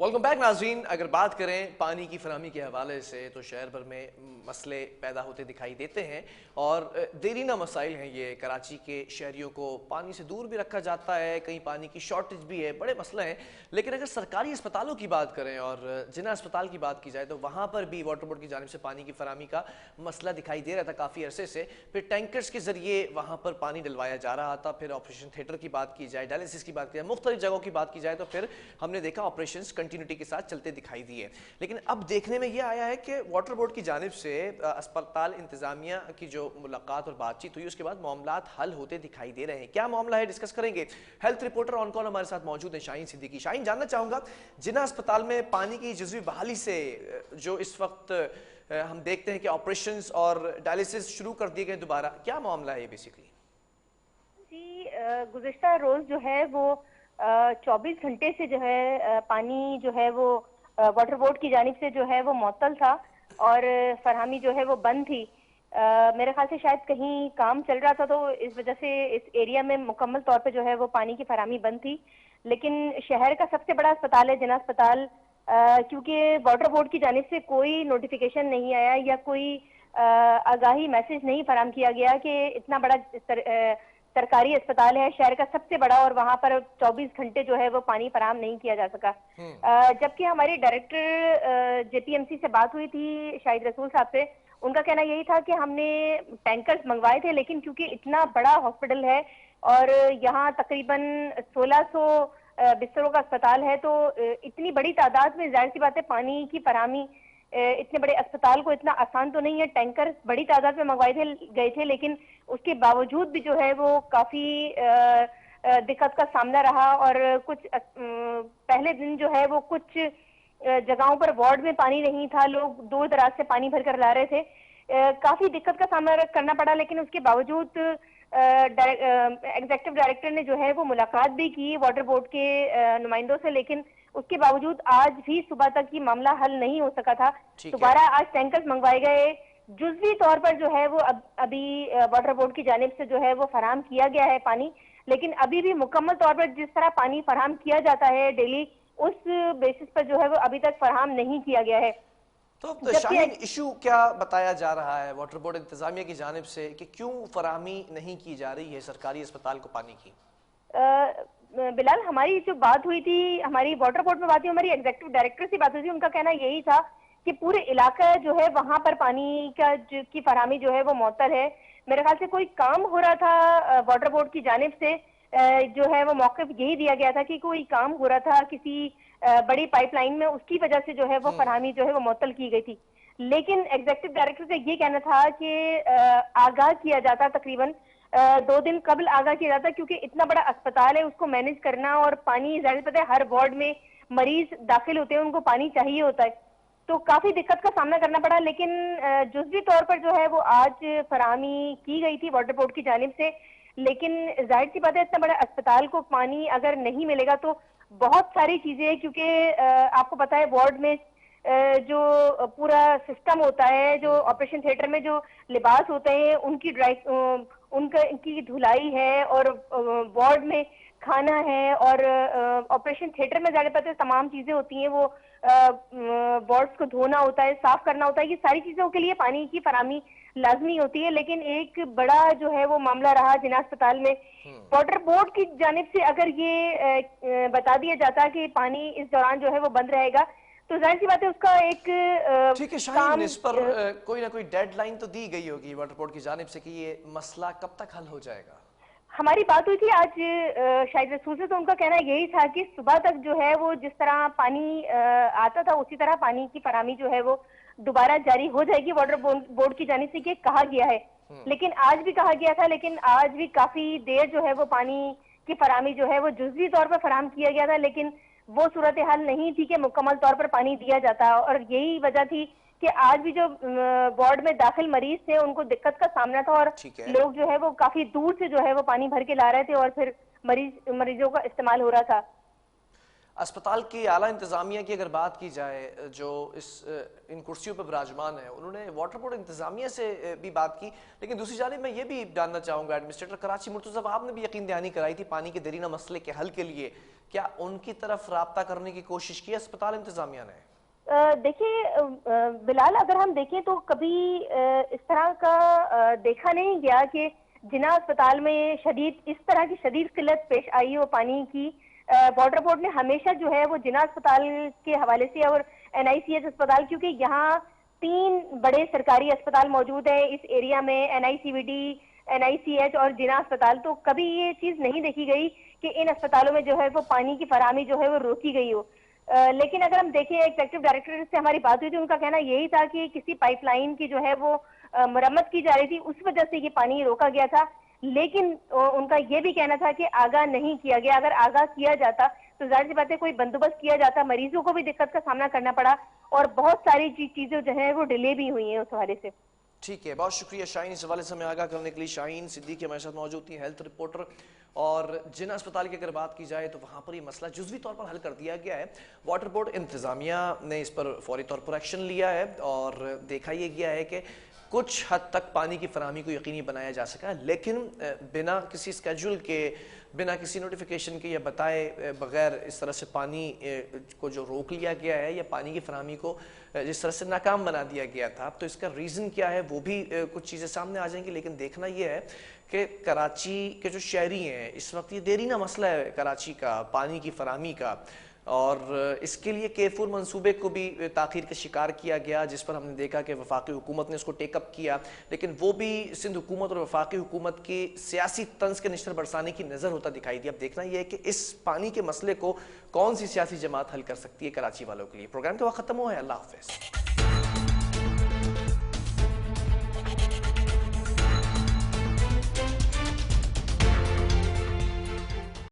Welcome back नाज़रीन। अगर बात करें पानी की फराहमी के हवाले से तो शहर भर में मसले पैदा होते दिखाई देते हैं और देरीना मसाइल हैं ये। कराची के शहरियों को पानी से दूर भी रखा जाता है, कहीं पानी की शॉर्टेज भी है, बड़े मसले हैं। लेकिन अगर सरकारी अस्पतालों की बात करें और जिना अस्पताल की बात की जाए तो वहाँ पर भी वाटर बोर्ड की जानिब से पानी की फराहमी का मसला दिखाई दे रहा था काफ़ी अरसे से। फिर टैंकर्स के ज़रिए वहाँ पर पानी डलवाया जा रहा था। फिर ऑपरेशन थिएटर की बात की जाए, डायलिसिस की बात की जाए, मुख्तलिफ जगहों की बात की जाए तो फिर हमने देखा ऑपरेशन कंटिन्यूटी के साथ चलते दिखाई दिए। लेकिन अब देखने में यह आया है कि वाटर बोर्ड की जानिब से अस्पताल इंतजामिया की जो मुलाकात और बातचीत हुई उसके बाद मामलात हल होते दिखाई दे रहे हैं। क्या मामला है, डिस्कस करेंगे। हेल्थ रिपोर्टर ऑन कॉल हमारे साथ मौजूद है शाहीन सिद्दीकी। शाहीन, जानना चाहूंगा जिना अस्पताल में पानी की जुज़वी बहाली से जो इस वक्त हम देखते हैं कि ऑपरेशंस और डायलिसिस शुरू कर दिए गए दोबारा, क्या मामला है बेसिकली? जी, गुज़िश्ता रोज जो है वो 24 घंटे से जो है पानी जो है वो वाटर बोर्ड की जानिब से जो है वो मुअत्तल था और फरहमी जो है वो बंद थी। मेरे ख्याल से शायद कहीं काम चल रहा था तो इस वजह से इस एरिया में मुकम्मल तौर पे जो है वो पानी की फरहमी बंद थी। लेकिन शहर का सबसे बड़ा अस्पताल है जिना अस्पताल, क्योंकि वाटर बोर्ड की जानिब से कोई नोटिफिकेशन नहीं आया या कोई आगाही मैसेज नहीं फराहम किया गया कि इतना बड़ा सरकारी अस्पताल है, शहर का सबसे बड़ा, और वहां पर 24 घंटे जो है वो पानी फराहम नहीं किया जा सका। जबकि हमारी डायरेक्टर जेपीएमसी से बात हुई थी शाहिद रसूल साहब से, उनका कहना यही था कि हमने टैंकर्स मंगवाए थे, लेकिन क्योंकि इतना बड़ा हॉस्पिटल है और यहाँ तकरीबन 1600 बिस्तरों का अस्पताल है, तो इतनी बड़ी तादाद में जाहिर सी बात है पानी की फराहमी इतने बड़े अस्पताल को इतना आसान तो नहीं है। टैंकर बड़ी तादाद में मंगवाए गए थे, लेकिन उसके बावजूद भी जो है वो काफी दिक्कत का सामना रहा और कुछ पहले दिन जो है वो कुछ जगहों पर वार्ड में पानी नहीं था, लोग दूर दराज से पानी भर कर ला रहे थे। काफी दिक्कत का सामना करना पड़ा, लेकिन उसके बावजूद एग्जीक्यूटिव डायरेक्टर ने जो है वो मुलाकात भी की वाटर बोर्ड के नुमाइंदों से, लेकिन उसके बावजूद आज भी सुबह तक ये मामला हल नहीं हो सका था। दोबारा आज टैंकर्स मंगवाए गए, जुज़वी तौर पर जो है वो अभी वाटर बोर्ड की जानिब से जो है वो फराहम किया गया है पानी, लेकिन अभी भी मुकम्मल तौर पर जिस तरह पानी फराहम किया जाता है डेली, उस बेसिस पर जो है वो अभी तक फराहम नहीं किया गया है। तो शाहीन, इशू क्या बताया जा रहा है वाटर बोर्ड इंतजामिया की जानिब से कि क्यों फराहमी नहीं की जा रही है सरकारी अस्पताल को पानी की? बिलाल, हमारी जो बात हुई थी, हमारी वाटर बोर्ड में बात हुई, हमारी एग्जीक्यूटिव डायरेक्टर से बात हुई थी, उनका कहना यही था कि पूरे इलाका जो है वहां पर पानी का की फराहमी जो है वो मुअत्तल है। मेरे ख्याल से कोई काम हो रहा था वाटर बोर्ड की जानिब से, जो है वो मौक़िफ़ यही दिया गया था कि कोई काम हो रहा था किसी बड़ी पाइपलाइन में, उसकी वजह से जो है वो फराहमी जो है वो मुअत्तल की गई थी। लेकिन एग्जीक्यूटिव डायरेक्टर से ये कहना था कि आगाह किया जाता, तकरीबन 2 दिन कबल आगाह किया जाता, क्योंकि इतना बड़ा अस्पताल है, उसको मैनेज करना और पानी, जाहिर पता है हर वार्ड में मरीज दाखिल होते हैं, उनको पानी चाहिए होता है, तो काफी दिक्कत का सामना करना पड़ा। लेकिन जुज़वी तौर पर जो है वो आज फराहमी की गई थी वाटर बोर्ड की जानिब से, लेकिन जाहिर सी बात है इतना बड़ा अस्पताल को पानी अगर नहीं मिलेगा तो बहुत सारी चीजें, क्योंकि आपको पता है वार्ड में जो पूरा सिस्टम होता है, जो ऑपरेशन थिएटर में जो लिबास होते हैं उनकी उनकी धुलाई है, और वार्ड में खाना है, और ऑपरेशन थिएटर में जाने पता है तमाम चीजें होती हैं, वो वार्ड्स को धोना होता है, साफ करना होता है, ये सारी चीजों के लिए पानी की फराहमी लाजमी होती है। लेकिन एक बड़ा जो है वो मामला रहा जिना अस्पताल में, वाटर बोर्ड की जानिब से अगर ये बता दिया जाता कि पानी इस दौरान जो है वो बंद रहेगा, तो जाहिर सी बात है उसका एक ठीक है शाहीन, इस पर कोई ना कोई डेडलाइन तो दी गई होगी वाटर बोर्ड की जानिब से कि ये मसला कब तक हल हो जाएगा? हमारी बात हुई थी आज शाहिद रसूल से, तो उनका कहना यही था कि सुबह तक जो है वो जिस तरह पानी आता था उसी तरह पानी की फराहमी जो है वो दोबारा जारी हो जाएगी, वाटर बोर्ड की जानिब से कहा गया है। लेकिन आज भी कहा गया था, लेकिन आज भी काफी देर जो है वो पानी की फराहमी जो है वो जुज़वी तौर पर फराहम किया गया था, लेकिन वो सूरत हाल नहीं थी कि मुकम्मल तौर पर पानी दिया जाता, और यही वजह थी कि आज भी जो वार्ड में दाखिल मरीज थे उनको दिक्कत का सामना था, और लोग जो है वो काफी दूर से जो है वो पानी भर के ला रहे थे और फिर मरीजों का इस्तेमाल हो रहा था। अस्पताल की आला इंतज़ामिया की अगर बात की जाए, जो इन कुर्सियों पर विराजमान है, उन्होंने वाटर बोर्ड इंतज़ामिया से भी बात की, लेकिन दूसरी जानिब मैं ये भी जानना चाहूँगा, एडमिनिस्ट्रेटर कराची मुर्तज़ा वहाब ने भी यकीन दहानी कराई थी पानी के देरीना मसले के हल के लिए, क्या उनकी तरफ राब्ता करने की कोशिश की अस्पताल इंतज़ामिया ने? देखिए बिलाल, अगर हम देखें तो कभी इस तरह का देखा नहीं गया कि जिना अस्पताल में शदीद इस तरह की शदीद किल्लत पेश आई हो पानी की। वाटर बोर्ड ने हमेशा जो है वो जिना अस्पताल के हवाले से और NICH अस्पताल, क्योंकि यहाँ 3 बड़े सरकारी अस्पताल मौजूद हैं इस एरिया में, NICVD, NICH और जिना अस्पताल, तो कभी ये चीज नहीं देखी गई कि इन अस्पतालों में जो है वो पानी की फराहमी जो है वो रोकी गई हो। लेकिन अगर हम देखें, एग्जीक्यूटिव डायरेक्टर से हमारी बात हुई थी, उनका कहना यही था कि किसी पाइपलाइन की जो है वो मरम्मत की जा रही थी, उस वजह से ये पानी रोका गया था। लेकिन उनका ये भी कहना था कि आगाह नहीं किया गया। अगर आगाह किया जाता तो जाहिर सी बात है कोई बंदोबस्त किया जाता, मरीजों को भी दिक्कत का सामना करना पड़ा और बहुत सारी चीजें जो है वो डिले भी हुई हैं उस हवाले से। ठीक है, बहुत शुक्रिया शाहीन इस हवाले से हमें आगाह करने के लिए। शाहीन सिद्दीकी हमारे साथ मौजूद थी, हेल्थ रिपोर्टर। और जिना अस्पताल की अगर बात की जाए तो वहाँ पर ये मसला जुज़वी तौर पर हल कर दिया गया है। वाटर बोर्ड इंतज़ामिया ने इस पर फौरी तौर पर एक्शन लिया है और देखा यह गया है कि कुछ हद तक पानी की फराहमी को यकीनी बनाया जा सका, लेकिन बिना किसी स्केड्यूल के, बिना किसी नोटिफिकेशन के या बताए बगैर इस तरह से पानी को जो रोक लिया गया है या पानी की फराहमी को जिस तरह से नाकाम बना दिया गया था, तो इसका रीज़न क्या है वो भी कुछ चीज़ें सामने आ जाएंगी। लेकिन देखना यह है कि कराची के जो शहरी हैं, इस वक्त ये देरीना मसला है कराची का पानी की फराहमी का, और इसके लिए केफुर मंसूबे को भी ताख़ीर का शिकार किया गया, जिस पर हमने देखा कि वफाकी हुकूमत ने उसको टेकअप किया, लेकिन वो भी सिंध हुकूमत और वफाकी हुकूमत की सियासी तंज के निश्तर बरसाने की नज़र होता दिखाई दिया। अब देखना यह है कि इस पानी के मसले को कौन सी सियासी जमात हल कर सकती है कराची वालों के लिए। प्रोग्राम का वक्त खत्म हुआ है, अल्लाह हाफ़िज़।